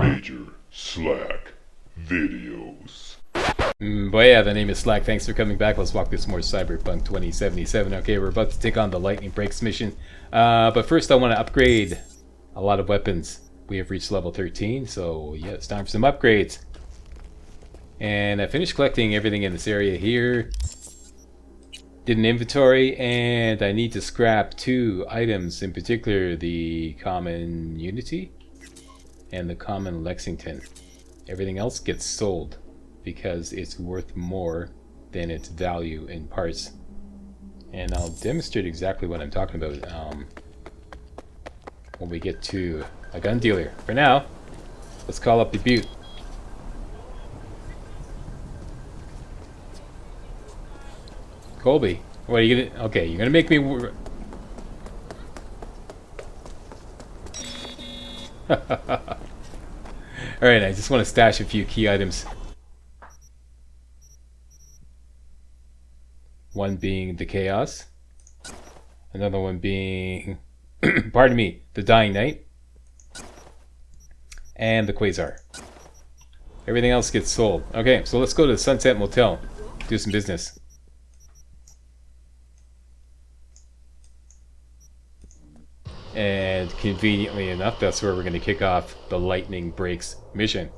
Major Slack Videos. But yeah, the name is Slack. Thanks for coming back. Let's walk through some more Cyberpunk 2077. Okay, we're about to take on the Lightning Breaks mission. But first I want to upgrade a lot of weapons. We have reached level 13, so yeah, it's time for some upgrades. And I finished collecting everything in this area here. Did an inventory, and I need to scrap 2 items, in particular the common Unity and the common Lexington. Everything else gets sold because it's worth more than its value in parts. And I'll demonstrate exactly what I'm talking about when we get to a gun dealer. For now, let's call up the Butte. Colby, what are you gonna... Okay, you're gonna make me... Alright, I just want to stash a few key items. One being the Chaos. Another one being... pardon me, the Dying Knight. And the Quasar. Everything else gets sold. Okay, so let's go to the Sunset Motel. Do some business. And conveniently enough, that's where we're going to kick off the Lightning Breaks mission.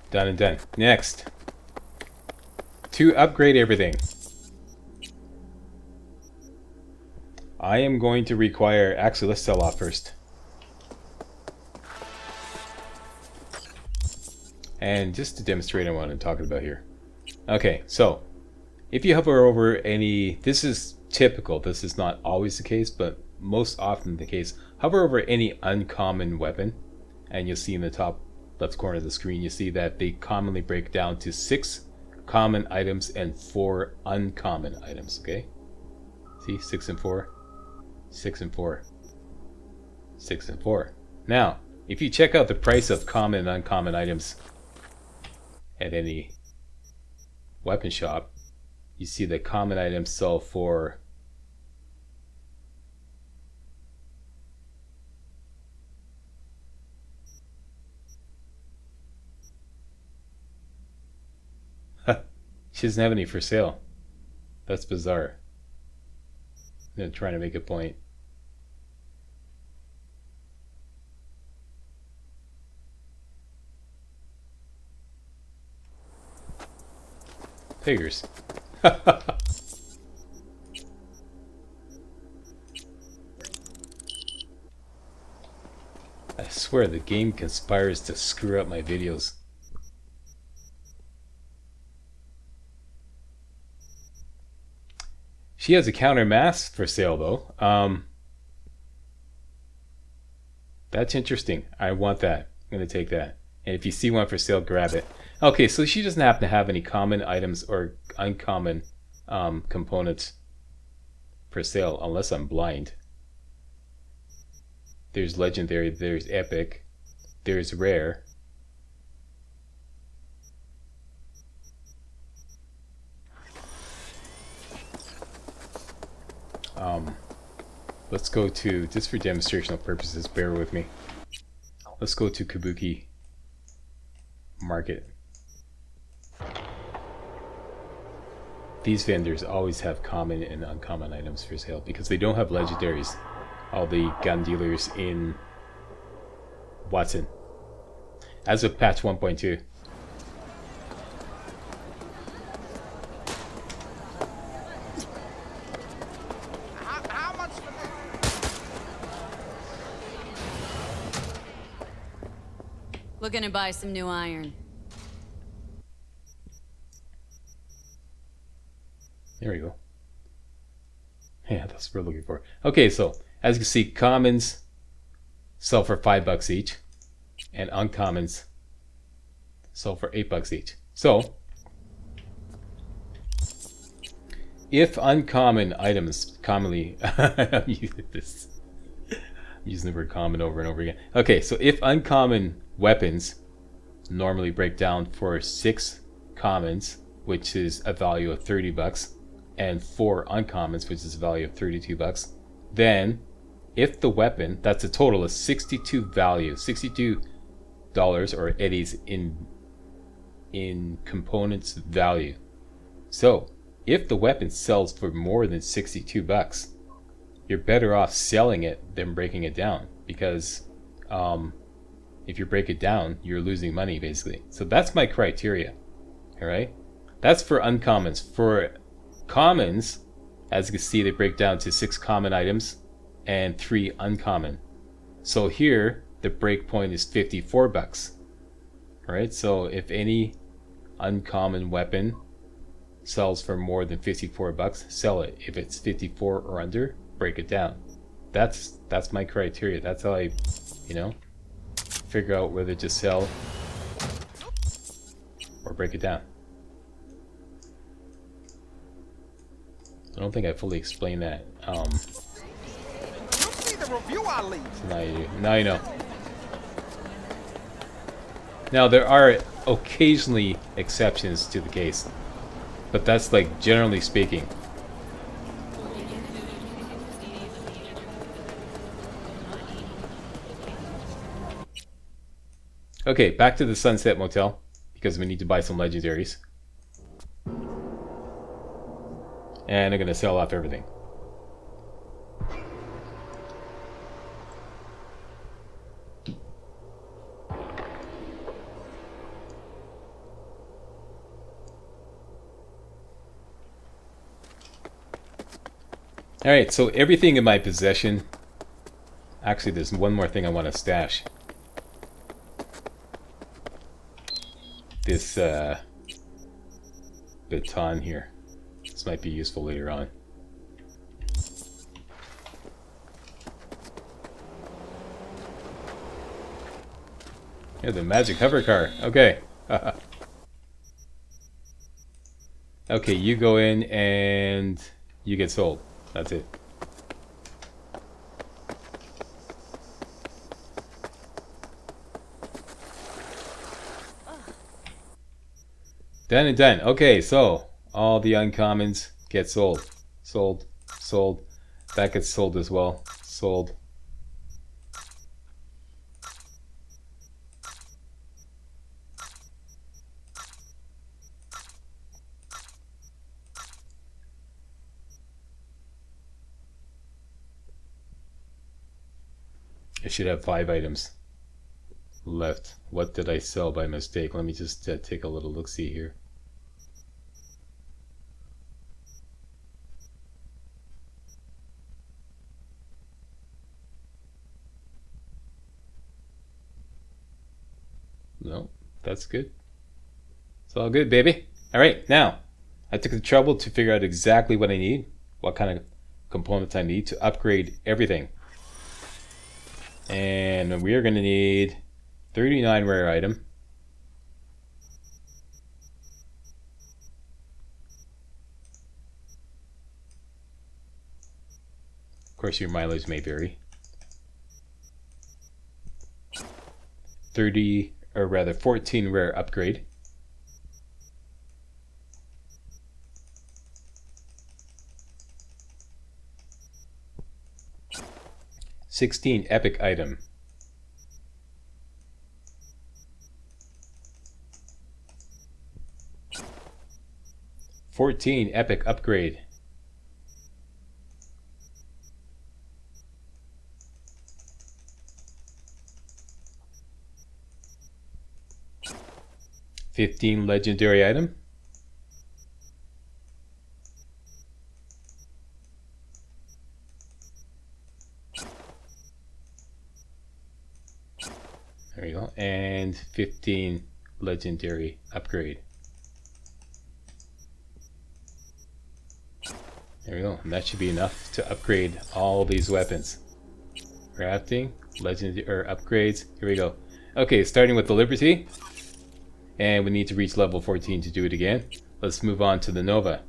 Done and done. Next, to upgrade everything, I am going to require... Actually, let's sell off first. And just to demonstrate what I'm talking about here. Okay, so if you hover over any... This is typical. This is not always the case, but most often the case. Hover over any uncommon weapon, and you'll see in the top left corner of the screen, you see that they commonly break down to 6 common items and 4 uncommon items, okay? See, 6 and 4, 6 and 4, 6 and 4. Now, if you check out the price of common and uncommon items at any weapon shop, you see that common items sell for she doesn't have any for sale. That's bizarre. I'm trying to make a point. Figures. I swear the game conspires to screw up my videos. She has a counter mask for sale though. That's interesting. I want that. I'm going to take that. And if you see one for sale, grab it. Okay, so she doesn't happen to have any common items or uncommon components for sale, unless I'm blind. There's legendary, there's epic, there's rare. Let's go to, just for demonstrational purposes, bear with me. Let's go to Kabuki Market. These vendors always have common and uncommon items for sale because they don't have legendaries. All the gun dealers in Watson. As of patch 1.2. Looking to buy some new iron. There we go. Yeah, that's what we're looking for. Okay, so as you can see, commons sell for $5 each, and uncommons sell for $8 each. So, if uncommon items commonly, I'm using the word common over and over again. Okay, so if uncommon weapons normally break down for 6 commons, which is a value of $30, and 4 uncommons, which is a value of $32, then if the weapon, that's a total of 62 value, $62 or eddies in components value. So if the weapon sells for more than $62, you're better off selling it than breaking it down, because if you break it down, you're losing money basically. So that's my criteria. All right, that's for uncommons. For commons, as you can see, they break down to 6 common items and 3 uncommon. So here the break point is $54. All right, so if any uncommon weapon sells for more than $54, sell it. If it's 54 or under, break it down. That's my criteria. That's how I, figure out whether to sell or break it down. I don't think I fully explained that. So now you know. Now there are occasionally exceptions to the case, but that's like generally speaking. Okay, back to the Sunset Motel, because we need to buy some legendaries. And I'm going to sell off everything. Alright, so everything in my possession... Actually, there's one more thing I want to stash. This baton here. This might be useful later on. Yeah, the magic hover car. Okay. Okay, you go in and you get sold. That's it. Done and done. Okay, so all the uncommons get sold. Sold. Sold. That gets sold as well. Sold. I should have 5 items left. What did I sell by mistake? Let me just take a little look-see here. No, that's good. It's all good, baby. Alright, now, I took the trouble to figure out exactly what I need, what kind of components I need to upgrade everything. And we are going to need 39 rare item. Of course, your mileage may vary. 14 rare upgrade. $16 epic item. $14 epic upgrade. $15 legendary item. There we go. And 15 legendary upgrade. There we go. And that should be enough to upgrade all these weapons. Crafting, legendary or upgrades. Here we go. Okay, starting with the Liberty. And we need to reach level 14 to do it again. Let's move on to the Nova.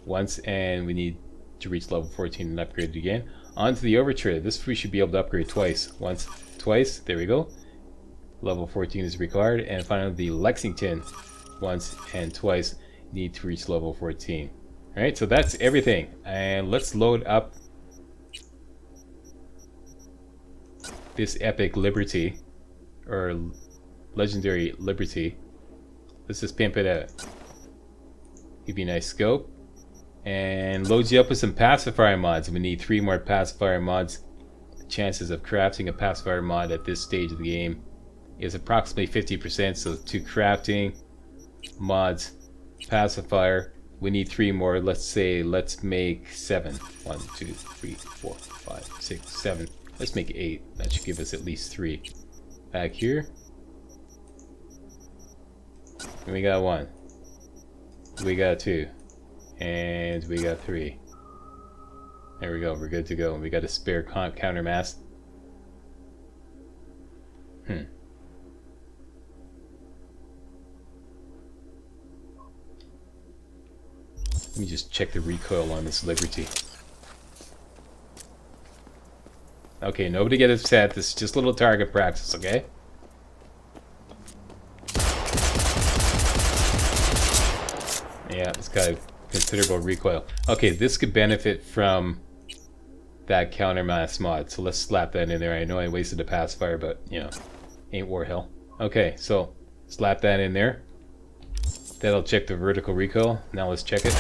Once, and we need to reach level 14 and upgrade it again. On to the Overture. This we should be able to upgrade twice. Once, twice. There we go. Level 14 is required. And finally the Lexington. once and twice. Need to reach level 14. Alright, so that's everything. And let's load up this epic liberty. Or legendary liberty. Let's just pimp it out. Give you a nice scope. And load you up with some pacifier mods. We need 3 more pacifier mods. The chances of crafting a pacifier mod at this stage of the game is approximately 50%. So 2 crafting mods, pacifier. We need 3 more. Let's make 7. 1, 2, 3, 4, 5, 6, 7. Let's make 8. That should give us at least 3. Back here. And we got 1. We got 2. And we got 3. There we go. We're good to go. We got a spare counter mass. Let me just check the recoil on this Liberty. Okay, nobody get upset. This is just a little target practice, okay? Yeah, it's got considerable recoil. Okay, this could benefit from that countermass mod, so let's slap that in there. I know I wasted a pacifier, but, you know, ain't war hell. Okay, so slap that in there. That'll check the vertical recoil. Now let's check it.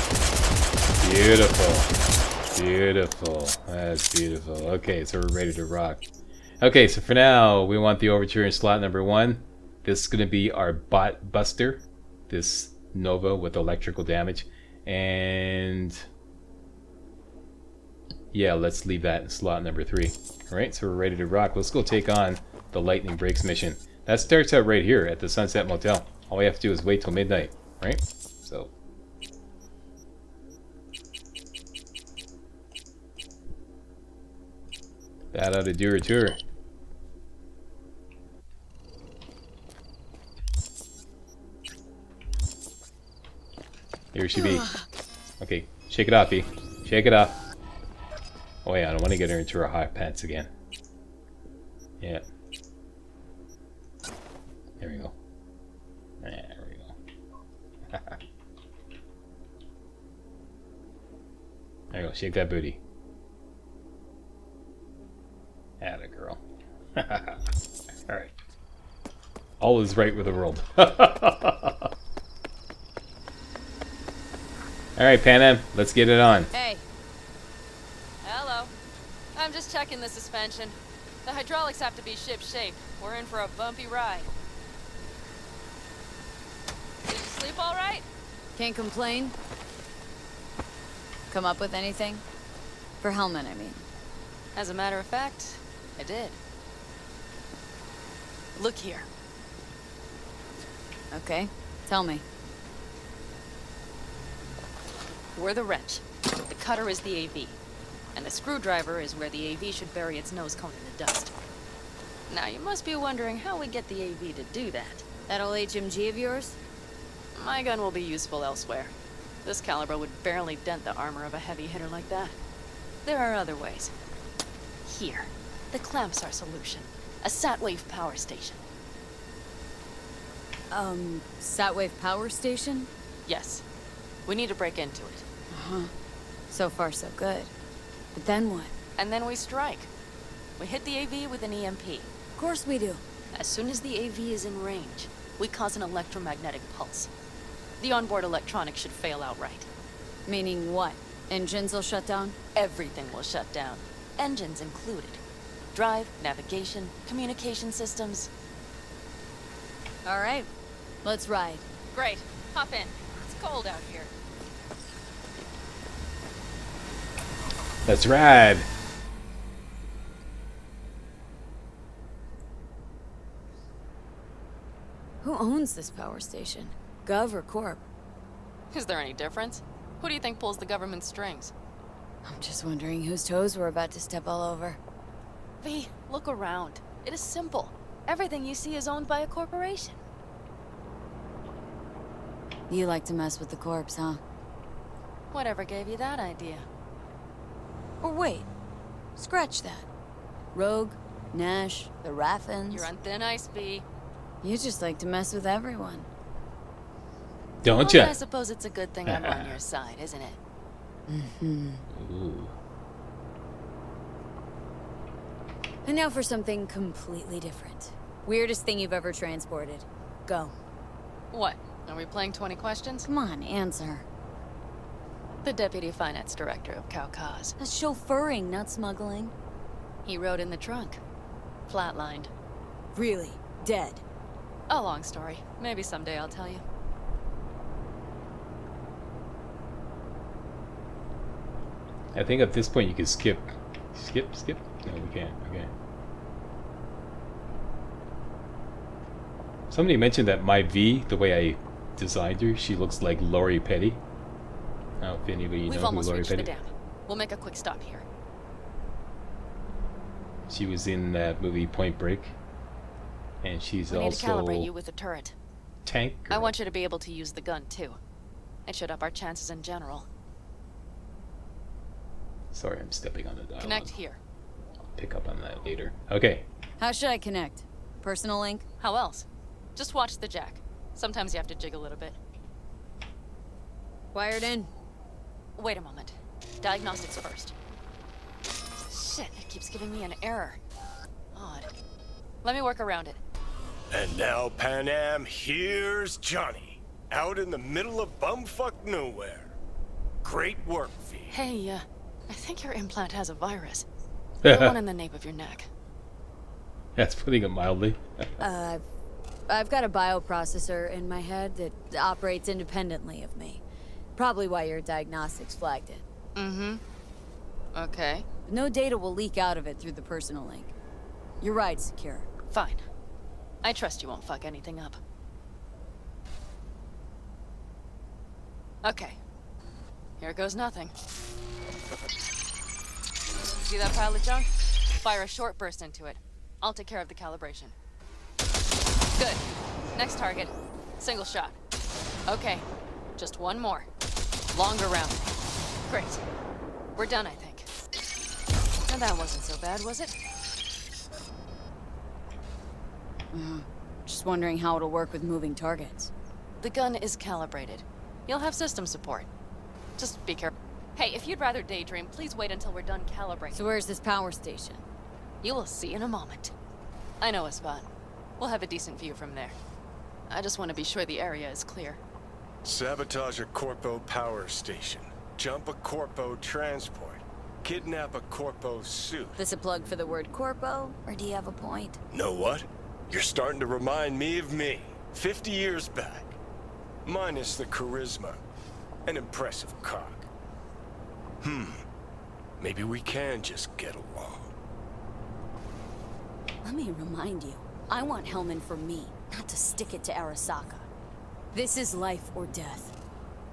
Beautiful. Beautiful. That's beautiful. Okay, so we're ready to rock. Okay, so for now, we want the overture in slot number 1. This is going to be our bot buster. This Nova with electrical damage. And yeah, let's leave that in slot number 3. Alright, so we're ready to rock. Let's go take on the Lightning Breaks mission. That starts out right here at the Sunset Motel. All we have to do is wait till midnight, right? So that ought to do her tour. Here she be. Okay, shake it off, E. Shake it off. Oh yeah, I don't want to get her into her hot pants again. Yeah. There we go. There we go. There you go, shake that booty. Atta girl. Alright. All is right with the world. Alright, Pan Am, let's get it on. Hey. Hello. I'm just checking the suspension. The hydraulics have to be ship-shape. We're in for a bumpy ride. Did you sleep all right? Can't complain. Come up with anything? For Hellman, I mean. As a matter of fact, I did. Look here. Okay, tell me. We're the wrench. The cutter is the AV. And the screwdriver is where the AV should bury its nose cone in the dust. Now, you must be wondering how we get the AV to do that. That old HMG of yours? My gun will be useful elsewhere. This caliber would barely dent the armor of a heavy hitter like that. There are other ways. Here, the clamps are solution. A Satwave power station. Satwave power station? Yes. We need to break into it. Uh-huh. So far, so good. But then what? And then we strike. We hit the AV with an EMP. Of course we do. As soon as the AV is in range, we cause an electromagnetic pulse. The onboard electronics should fail outright. Meaning what? Engines will shut down? Everything will shut down. Engines included. Drive, navigation, communication systems. All right, let's ride. Great. Hop in. It's cold out here. Let's ride. Who owns this power station? Gov or Corp? Is there any difference? Who do you think pulls the government strings? I'm just wondering whose toes we're about to step all over. V, look around. It is simple. Everything you see is owned by a corporation. You like to mess with the corpse, huh? Whatever gave you that idea? Or wait, scratch that. Rogue, Nash, the Raffins. You're on thin ice, V. You just like to mess with everyone. Don't Well, ya? I suppose it's a good thing I'm on your side, isn't it? Ooh. And now for something completely different. Weirdest thing you've ever transported. Go. What? Are we playing 20 questions? Come on, answer. The Deputy Finance Director of Kaukaz. That's chauffeuring, not smuggling. He rode in the trunk. Flatlined. Really? Dead? A long story. Maybe someday I'll tell you. I think at this point you can skip. Skip? No, we can't. Okay. Somebody mentioned that my V, the way I designed her, she looks like Lori Petty. I don't know if any of you We've know who almost Lori reached Petty. the dam. We'll make a quick stop here. She was in that movie Point Break, and she's We need to also calibrate you with the turret. Tank I Girl. want you to be able to use the gun, too. It should up our chances in general. Sorry, I'm stepping on the dialogue. Connect here. I'll pick up on that later. Okay. How should I connect? Personal link? How else? Just watch the jack. Sometimes you have to jig a little bit. Wired in. Wait a moment. Diagnostics first. Shit, it keeps giving me an error. Odd. Let me work around it. And now, Pan Am, here's Johnny. Out in the middle of bumfuck nowhere. Great work, V. Hey, I think your implant has a virus. The one in the nape of your neck. That's putting it mildly. I've got a bioprocessor in my head that operates independently of me. Probably why your diagnostics flagged it. Mm-hmm. Okay. No data will leak out of it through the personal link. Your ride's secure. Fine. I trust you won't fuck anything up. Okay. Here goes nothing. See that pile of junk? Fire a short burst into it. I'll take care of the calibration. Good. Next target. Single shot. Okay. Just one more. Longer round. Great. We're done, I think. And that wasn't so bad, was it? Just wondering how it'll work with moving targets. The gun is calibrated. You'll have system support. Just be careful. Hey, if you'd rather daydream, please wait until we're done calibrating. So where's this power station? You will see in a moment. I know a spot. We'll have a decent view from there. I just want to be sure the area is clear. Sabotage a Corpo power station. Jump a Corpo transport. Kidnap a Corpo suit. This a plug for the word corpo, or do you have a point? Know what? You're starting to remind me of me. 50 years back. Minus the charisma. An impressive cock. Maybe we can just get along. Let me remind you, I want Hellman for me, not to stick it to Arasaka. This is life or death.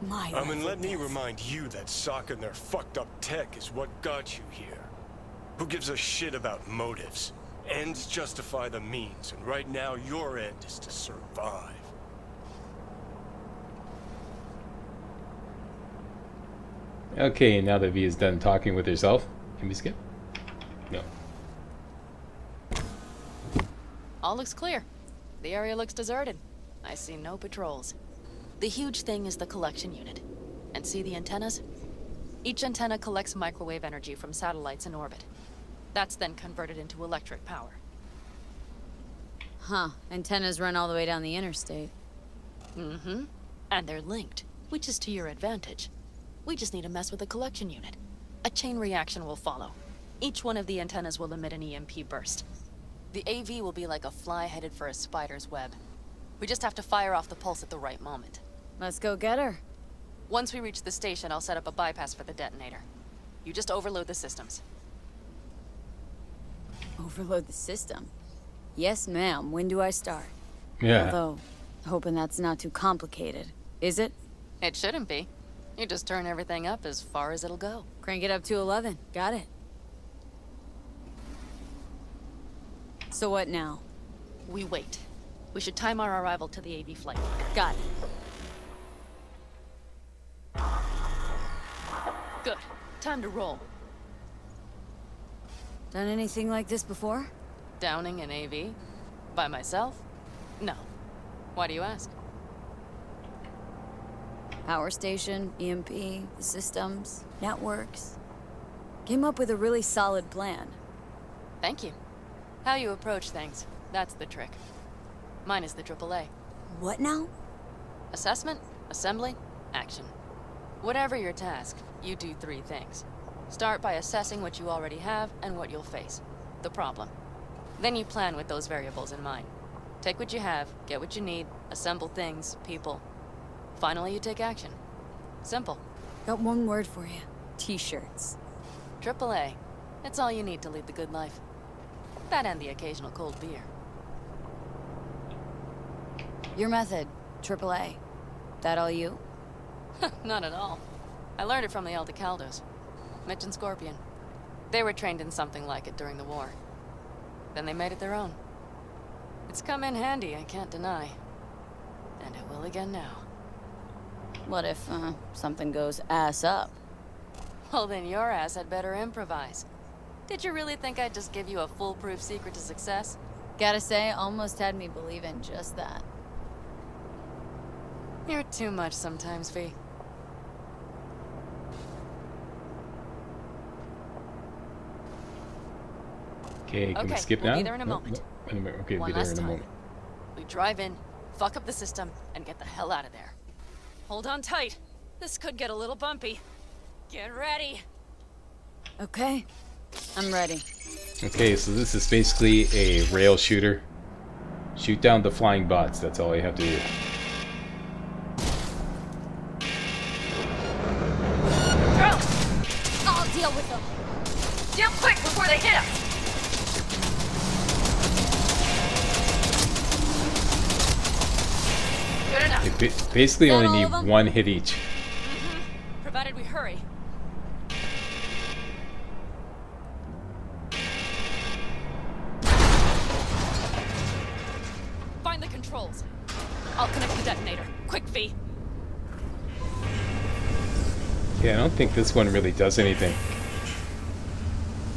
My life And or let me death. remind you that Sokka and their fucked up tech is what got you here. Who gives a shit about motives? Ends justify the means, and right now your end is to survive. Okay, now that V is done talking with herself, can we skip? No. All looks clear. The area looks deserted. I see no patrols. The huge thing is the collection unit. And see the antennas? Each antenna collects microwave energy from satellites in orbit. That's then converted into electric power. Huh, antennas run all the way down the interstate. Mm-hmm. And they're linked, which is to your advantage. We just need to mess with the collection unit. A chain reaction will follow. Each one of the antennas will emit an EMP burst. The AV will be like a fly headed for a spider's web. We just have to fire off the pulse at the right moment. Let's go get her. Once we reach the station, I'll set up a bypass for the detonator. You just overload the systems. Overload the system. Yes, ma'am. When do I start? Yeah. Although, hoping that's not too complicated. Is it? It shouldn't be. You just turn everything up as far as it'll go. Crank it up to 11. Got it. So what now? We wait. We should time our arrival to the AV flight. Got it. Good. Time to roll. Done anything like this before? Downing an AV? By myself? No. Why do you ask? Power station, EMP, the systems, networks. Came up with a really solid plan. Thank you. How you approach things, that's the trick. Mine is the AAA. What now? Assessment, assembly, action. Whatever your task, you do 3 things. Start by assessing what you already have and what you'll face. The problem. Then you plan with those variables in mind. Take what you have, get what you need, assemble things, people. Finally, you take action. Simple. Got one word for you. T-shirts. AAA. It's all you need to lead the good life. That and the occasional cold beer. Your method, AAA. That all you? Not at all. I learned it from the Elder Caldos. Mitch and Scorpion. They were trained in something like it during the war. Then they made it their own. It's come in handy, I can't deny. And it will again now. What if, something goes ass up? Well, then your ass had better improvise. Did you really think I'd just give you a foolproof secret to success? Gotta say, almost had me believe in just that. You're too much sometimes, V. Okay, can we skip we'll now? be there in a moment. Okay, One be there last in a time. moment. We drive in, fuck up the system, and get the hell out of there. Hold on tight. This could get a little bumpy. Get ready. Okay, I'm ready. Okay, so this is basically a rail shooter. Shoot down the flying bots, that's all you have to do. I'll deal with them. Deal quick before they hit us! Good enough. You basically Is that only all need of 'em? one hit each. Provided we hurry. Find the controls. I'll connect the detonator. Quick, V. Yeah, I don't think this one really does anything.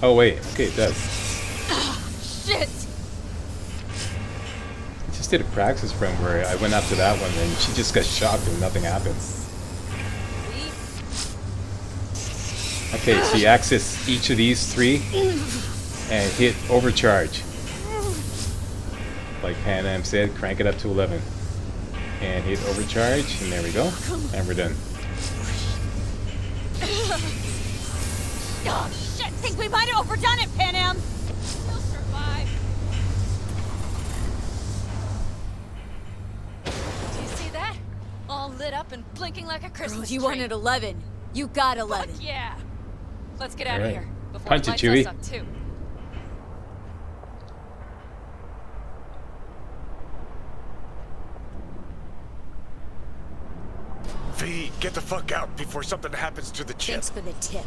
Oh wait, okay, it does. Shit! I just did a practice run where I went after that one and she just got shocked and nothing happened. Okay, so you access each of these 3 and hit overcharge. Like Pan Am said, crank it up to 11. And hit overcharge, and there we go. And we're done. Oh, shit! Think we might have overdone it, Pan Am! We'll survive. Do you see that? All lit up and blinking like a Christmas You tree. wanted 11. You got Fuck 11. yeah! Let's get out All of right. here before Punch it it, lights Chewie. us up too. V, get the fuck out before something happens to the chip. Thanks for the tip.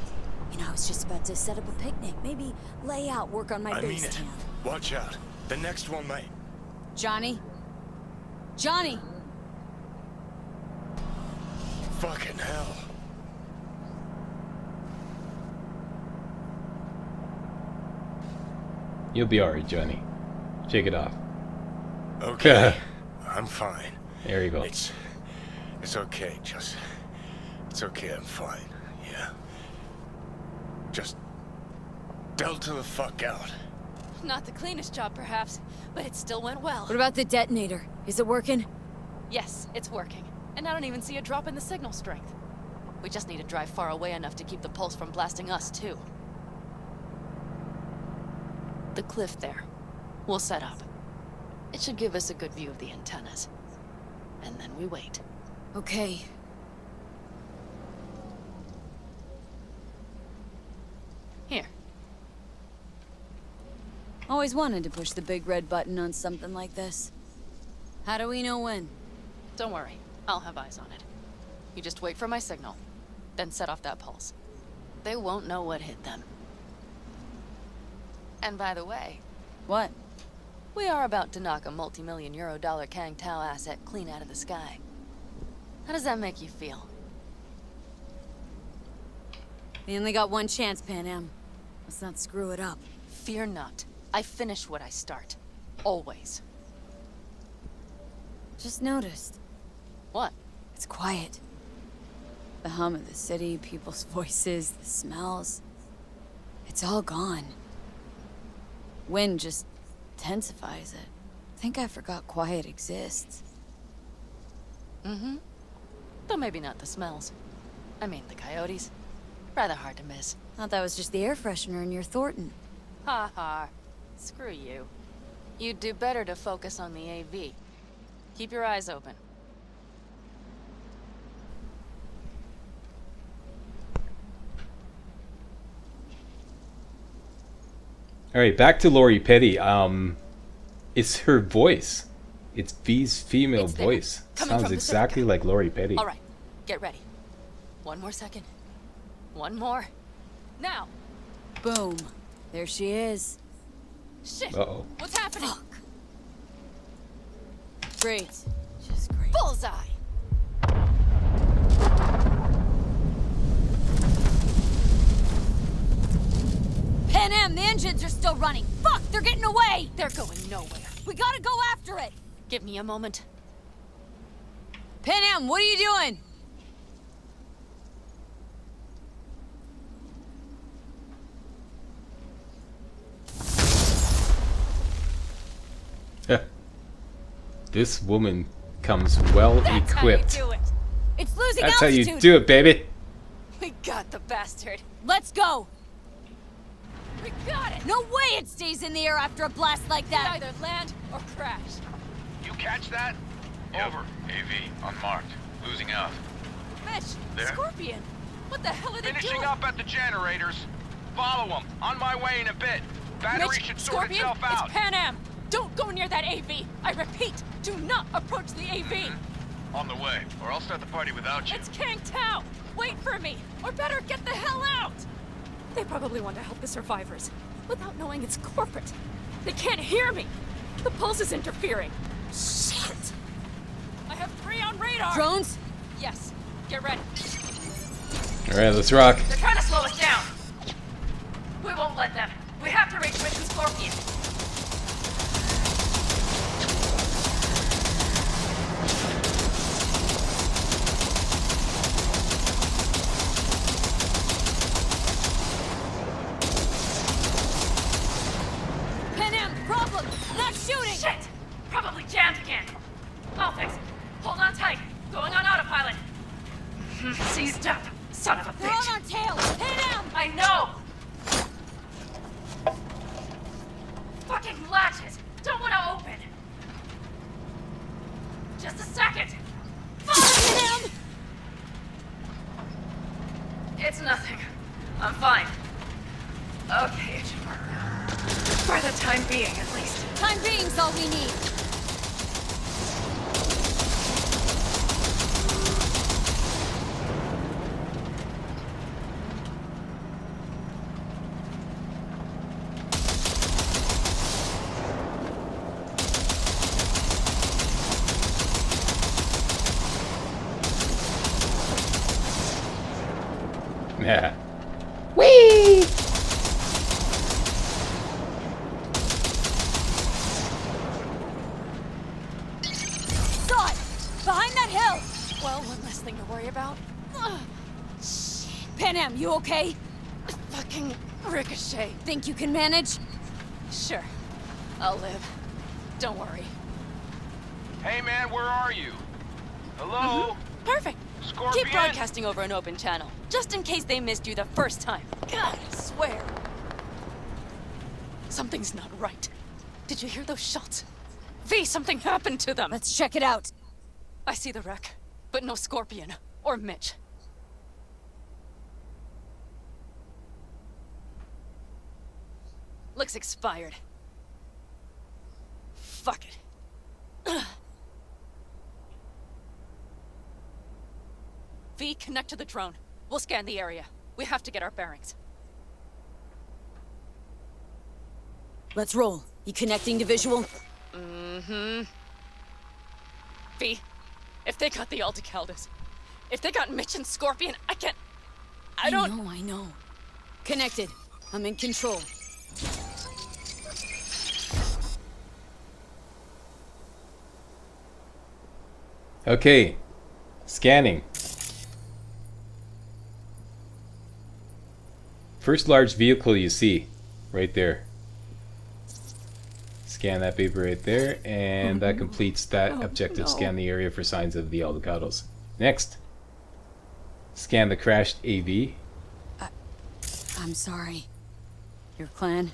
You know, I was just about to set up a picnic. Maybe lay out, work on my I mean base it. camp. Watch out. The next one might. Johnny? Johnny! Fucking hell. You'll be alright, Johnny. Shake it off. Okay. I'm fine. There you go. It's okay, just... It's okay, I'm fine. Yeah. Just... Delta the fuck out. Not the cleanest job, perhaps, but it still went well. What about the detonator? Is it working? Yes, it's working. And I don't even see a drop in the signal strength. We just need to drive far away enough to keep the pulse from blasting us, too. The cliff there. We'll set up. It should give us a good view of the antennas. And then we wait. Okay. Here. Always wanted to push the big red button on something like this. How do we know when? Don't worry. I'll have eyes on it. You just wait for my signal. Then set off that pulse. They won't know what hit them. And by the way, What? we are about to knock a multi-million euro dollar Kang Tao asset clean out of the sky. How does that make you feel? We only got one chance, Pan Am. Let's not screw it up. Fear not. I finish what I start. Always. Just noticed. What? It's quiet. The hum of the city, people's voices, the smells. It's all gone. Wind just intensifies it. Think I forgot quiet exists. Mm-hmm. Though maybe not the smells. I mean, the coyotes. Rather hard to miss. Thought that was just the air freshener in your Thornton. Ha ha. Screw you. You'd do better to focus on the AV. Keep your eyes open. All right, back to Lori Petty. It's her voice. It's V's female It's there. voice. Coming Sounds from the exactly Pacifica. like Lori Petty. All right, get ready. One more second. One more. Now. Boom. There she is. Shit. Uh-oh. What's happening? Fuck. Great. Just great. Bullseye. Pan Am, the engines are still running. Fuck, they're getting away. They're going nowhere. We gotta go after it. Give me a moment. Pan Am, what are you doing? This woman comes well That's equipped. how you do it. It's losing That's how altitude. you do it, baby. We got the bastard. Let's go. We got it. No way it stays in the air after a blast like We that. either land or crash. You catch that? Over. AV, unmarked. Losing out. Mitch, There? Scorpion. What the hell are they Finishing doing? up at the generators. Follow them. On my way in a bit. Battery Mitch, should sort Scorpion, itself out. it's Pan Am. Don't go near that AV. I repeat, do not approach the AV. On the way, or I'll start the party without you. It's Kang Tao. Wait for me, or better get the hell out. They probably want to help the survivors, without knowing it's corporate. They can't hear me. The pulse is interfering. Shit. I have 3 on radar. Drones? Yes. Get ready. All right, let's rock. They're trying to slow us down. We won't let them. We have to reach Mission Scorpion. Pan Am, problem. Not shooting. Shit! Probably jammed again. I'll fix it. Hold on tight. Going on autopilot. Seized up. Son of a They're on bitch. our tail. Pan Am. I know! Fucking latches! Don't want to open! Just a second! Pan Am. It's nothing. I'm fine. Okay, it should work now. For the time being, at least. Time being's all we need. Yeah. Saw it. Behind that hill. Well, one less thing to worry about. Ugh, Pan Am, you okay? fucking ricochet. Think you can manage? Sure. I'll live. Don't worry. Hey man, where are you? Hello? Perfect. Scorpion? Keep broadcasting over an open channel, just in case they missed you the first time. God, I swear. Something's not right. Did you hear those shots? V, something happened to them. Let's check it out. I see the wreck, but no Scorpion or Mitch. Looks expired. Fuck it. Ugh. V, connect to the drone. We'll scan the area. We have to get our bearings. Let's roll. You connecting to visual? Mm-hmm. V, if they got the Aldecaldos, if they got Mitch and Scorpion, I can't... I don't... I know. Connected. I'm in control. Okay. Scanning. First large vehicle you see, right there. Scan that paper right there, and that completes that objective. Scan the area for signs of the Aldecados. Next, scan the crashed AV. I'm sorry. Your clan?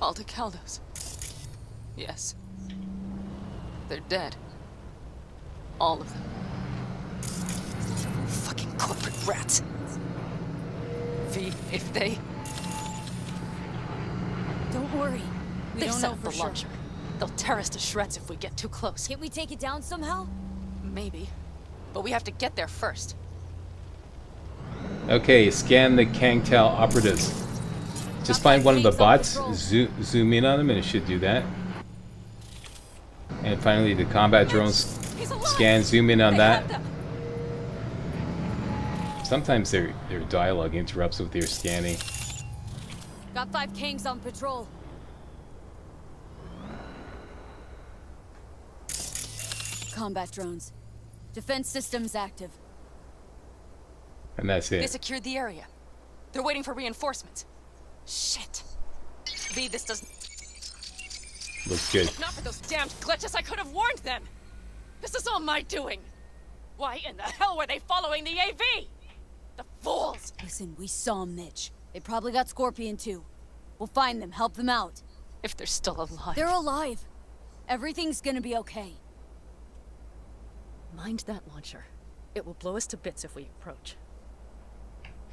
Aldecaldos. Yes. They're dead. All of them. Fucking corporate rats. V, if they... Don't worry. We They've don't set know up for the sure. launcher. They'll tear us to shreds if we get too close. Can't we take it down somehow? Maybe. But we have to get there first. Okay, scan the Kangtao operatives. Just find one of the bots, zoom in on them, and it should do that. And finally, the combat drones. Scan, zoom in on that. Sometimes their dialogue interrupts with their scanning. Got 5 Kangs on patrol. Combat drones. Defense systems active. And that's They it. secured the area. They're waiting for reinforcements. Shit. V, this doesn't... Looks good. If not for those damned glitches, I could have warned them. This is all my doing. Why in the hell were they following the AV? The fools! Listen, we saw Mitch. They probably got Scorpion too. We'll find them, help them out. If they're still alive. They're alive. Everything's gonna be okay. Mind that launcher. It will blow us to bits if we approach.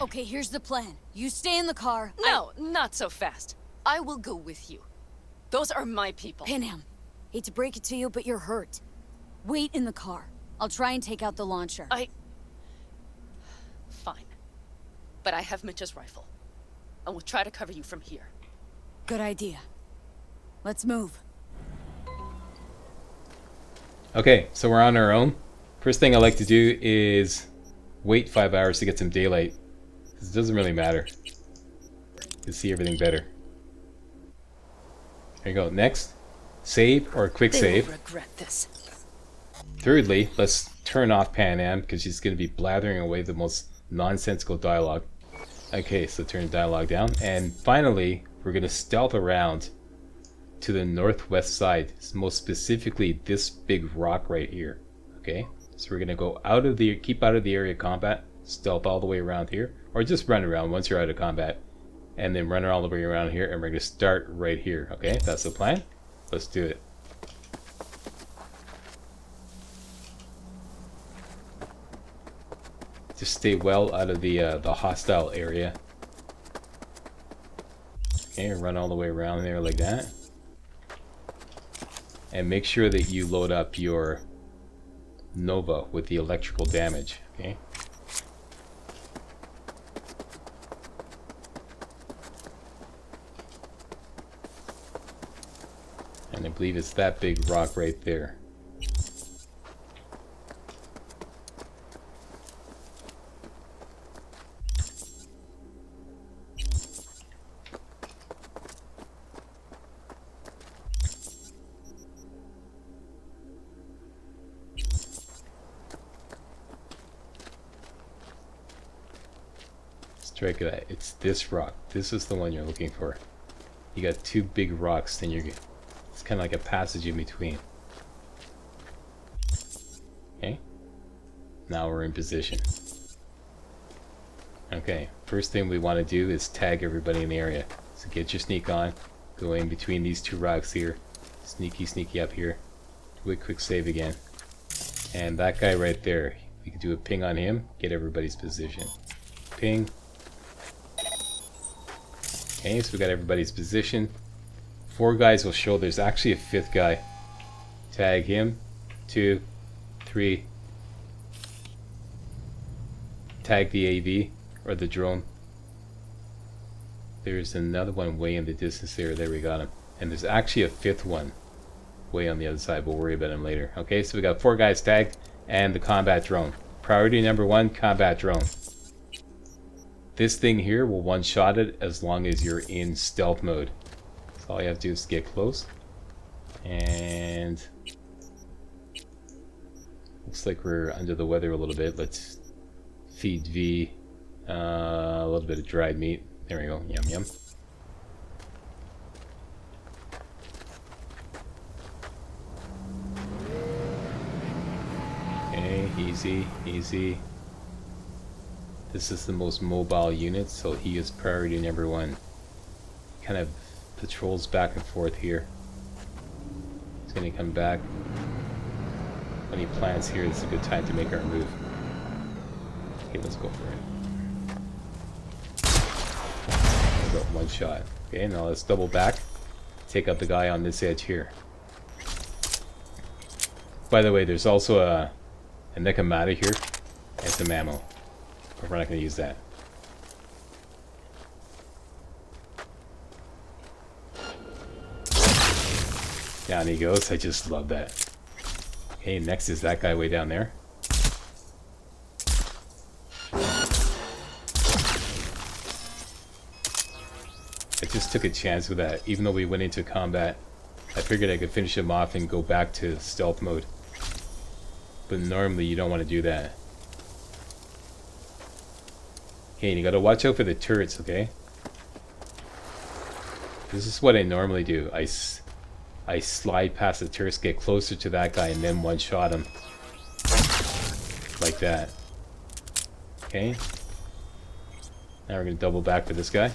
Okay, here's the plan. You stay in the car. No, not so fast. I will go with you. Those are my people. Panam, hate to break it to you, but you're hurt. Wait in the car. I'll try and take out the launcher. Fine. But I have Mitch's rifle. And we'll try to cover you from here. Good idea. Let's move. Okay, so we're on our own. First thing I like to do is wait 5 hours to get some daylight. 'Cause it doesn't really matter. You see everything better. There you go. Next, save or quick They save. will regret this. Thirdly, let's turn off Panam because she's going to be blathering away the most nonsensical dialogue. Okay, so turn the dialogue down. And finally, we're going to stealth around to the northwest side. Most specifically, this big rock right here. Okay, so we're going to go out of the, keep out of the area of combat, stealth all the way around here, or just run around once you're out of combat, and then run all the way around here, and we're going to start right here. Okay, that's the plan. Let's do it. Just stay well out of the hostile area. Okay, run all the way around there like that. And make sure that you load up your Nova with the electrical damage. Okay. And I believe it's that big rock right there. Strike that. It's this rock. This is the one you're looking for. You got two big rocks, then you're... It's kind of like a passage in between. Okay. Now we're in position. Okay. First thing we want to do is tag everybody in the area. So get your sneak on. Go in between these two rocks here. Sneaky, sneaky up here. Do a quick save again. And that guy right there. We can do a ping on him. Get everybody's position. Ping. Okay, so we got everybody's position. 4 guys will show. There's actually a 5th guy. Tag him. 2, 3. Tag the AV or the drone. There's another one way in the distance there. There, we got him. And there's actually a 5th one way on the other side. We'll worry about him later. Okay, so we got 4 guys tagged and the combat drone. Priority number 1, combat drone. This thing here will one-shot it as long as you're in stealth mode. So all you have to do is get close. And looks like we're under the weather a little bit. Let's feed V A little bit of dried meat. There we go. Yum yum. Okay, easy, easy. This is the most mobile unit, so he is priority number 1. Kind of patrols back and forth here. He's gonna come back. When he plants here, it's a good time to make our move. Okay, let's go for it. Got 1 shot. Okay, now let's double back. Take out the guy on this edge here. By the way, there's also a Nekomata here and some ammo. But we're not going to use that. Down he goes. I just love that. Okay, next is that guy way down there. I just took a chance with that. Even though we went into combat, I figured I could finish him off and go back to stealth mode. But normally you don't want to do that. Okay, and you gotta watch out for the turrets, okay? This is what I normally do. I slide past the turrets, get closer to that guy, and then 1-shot him. Like that. Okay. Now we're gonna double back for this guy.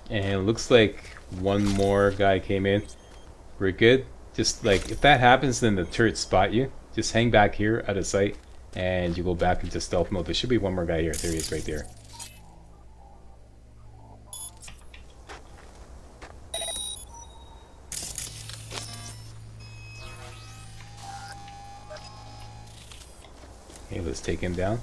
And it looks like 1 more guy came in. We're good. Just like, if that happens, then the turrets spot you. Just hang back here out of sight, and you go back into stealth mode. There should be 1 more guy here. There he is right there. Okay, let's take him down.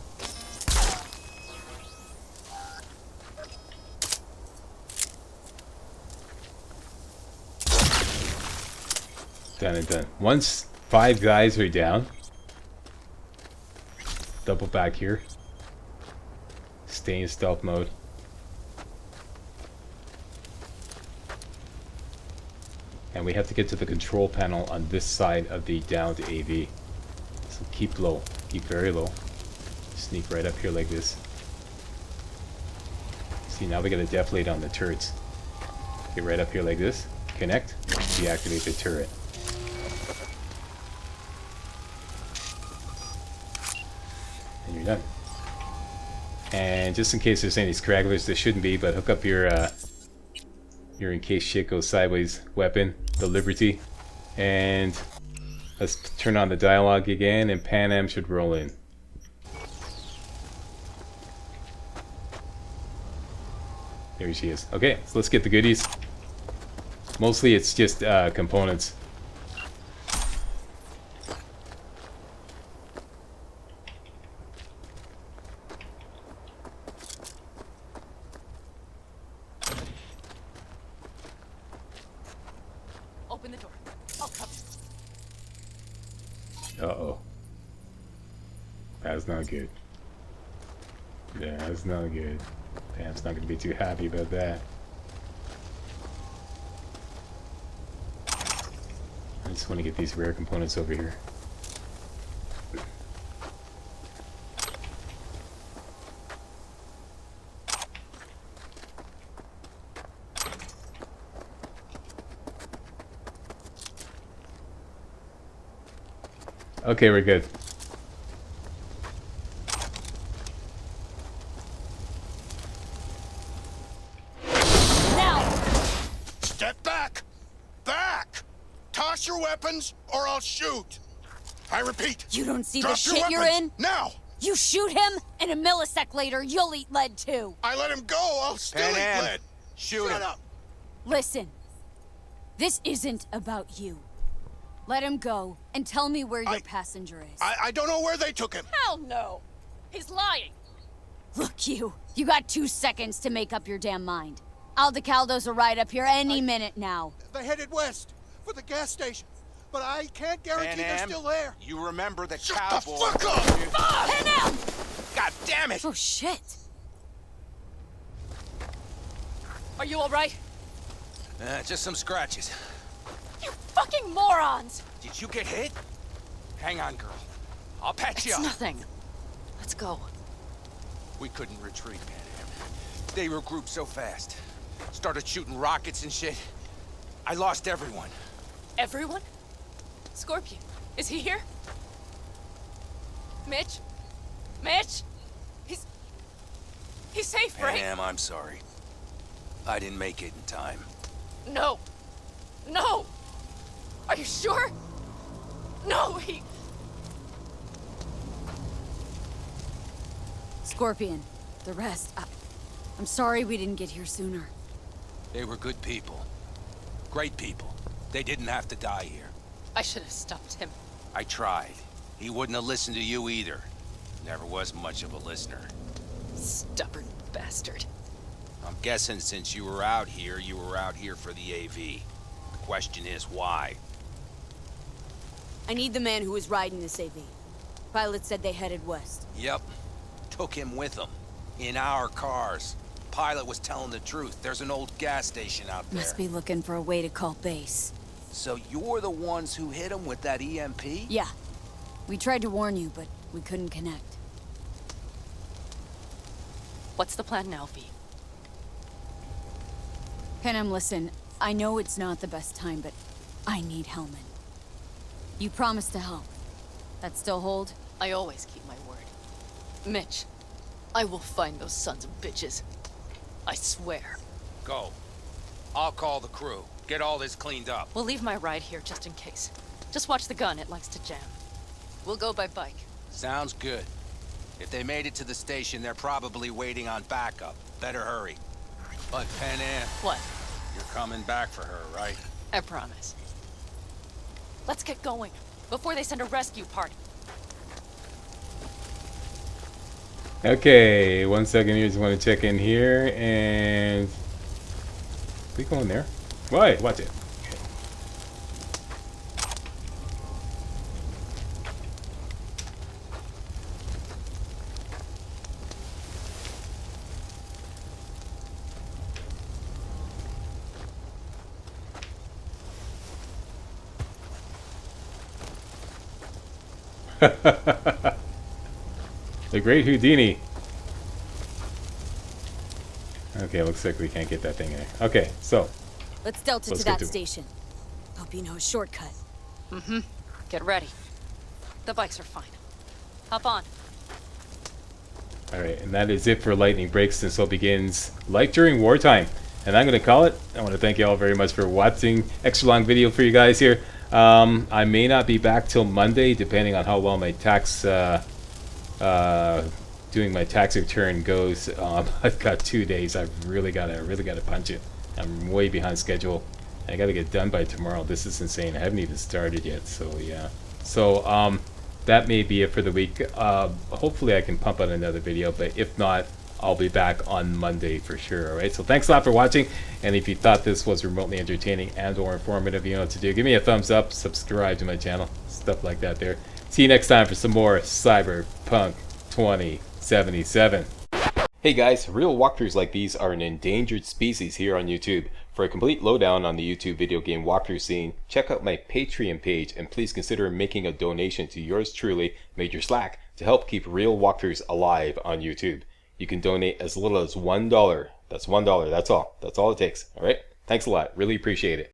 Done and done. Once 5 guys are down, double back here. Stay in stealth mode. And we have to get to the control panel on this side of the downed AV. So keep low. Keep very low. Sneak right up here like this. See, now we gotta deflate on the turrets. Get right up here like this. Connect. Deactivate the turret. And you're done. And just in case there's any scragglers, there shouldn't be, but hook up your in case shit goes sideways weapon, the Liberty. And let's turn on the dialogue again, and Pan Am should roll in. There she is. Okay, so let's get the goodies. Mostly it's just components. Open the door. I'll cover. Uh-oh. That's not good. Yeah, that's not good. Pam's not going to be too happy about that. I just want to get these rare components over here. Okay, we're good. Step back! Back! Toss your weapons, or I'll shoot! I repeat, You don't see drop the your shit you're weapons, in? now! You shoot him, and a millisec later, you'll eat lead too. I let him go, I'll still eat Pan Am, lead! shoot Shut him. up! Listen, this isn't about you. Let him go, and tell me where your passenger is. I don't know where they took him. Hell no! He's lying! Look, you got 2 seconds to make up your damn mind. Aldecaldo's are right up here any minute now. They headed west for the gas station, but I can't guarantee they're still there. You remember the Shut cowboy? the fuck up! Pin him! God damn it! Oh, shit. Are you alright? Just some scratches. You fucking morons! Did you get hit? Hang on, girl. I'll patch you It's up. nothing. Let's go. We couldn't retreat, Pan Am. They regrouped so fast. Started shooting rockets and shit. I lost everyone. Everyone? Scorpion, is he here? Mitch? Mitch? He's safe, Pan right? Am, I'm sorry. I didn't make it in time. No. No! Are you sure? No, Scorpion, the rest, I'm sorry we didn't get here sooner. They were good people. Great people. They didn't have to die here. I should have stopped him. I tried. He wouldn't have listened to you either. Never was much of a listener. Stubborn bastard. I'm guessing since you were out here for the AV. The question is why? I need the man who was riding this AV. Pilot said they headed west. Yep. Took him with them. In our cars. Pilot was telling the truth. There's an old gas station out there. Must be looking for a way to call base. So you're the ones who hit him with that EMP? Yeah. We tried to warn you, but we couldn't connect. What's the plan now, V? Panem, listen. I know it's not the best time, but I need Hellman. You promised to help. That still hold? I always keep my word. Mitch, I will find those sons of bitches. I swear. Go. I'll call the crew. Get all this cleaned up. We'll leave my ride here just in case. Just watch the gun, it likes to jam. We'll go by bike. Sounds good. If they made it to the station, they're probably waiting on backup. Better hurry. But Pan Am, What? you're coming back for her, right? I promise. Let's get going, before they send a rescue party. Okay, 1 second here. Just want to check in here and we go in there. Why? Watch it. The Great Houdini. Okay, looks like we can't get that thing in. Okay, so Let's delta Let's to get that to it. station. Hope you know a shortcut. Get ready. The bikes are fine. Hop on. alright, and that is it for Lightning Breaks, and so begins Life During Wartime. And I'm going to call it. I want to thank you all very much for watching. Extra long video for you guys here. I may not be back till Monday, depending on how well my tax, doing my tax return goes. I've got 2 days. I've really got to punch it. I'm way behind schedule. I got to get done by tomorrow. This is insane. I haven't even started yet. So yeah. So that may be it for the week. Hopefully I can pump out another video, but if not, I'll be back on Monday for sure. All right. So thanks a lot for watching. And if you thought this was remotely entertaining and or informative, you know what to do. Give me a thumbs up, subscribe to my channel, stuff like that there. See you next time for some more Cyberpunk 2077. Hey guys, real walkthroughs like these are an endangered species here on YouTube. For a complete lowdown on the YouTube video game walkthrough scene, check out my Patreon page and please consider making a donation to yours truly, Major Slack, to help keep real walkthroughs alive on YouTube. You can donate as little as $1. That's $1. That's all. That's all it takes. All right. Thanks a lot. Really appreciate it.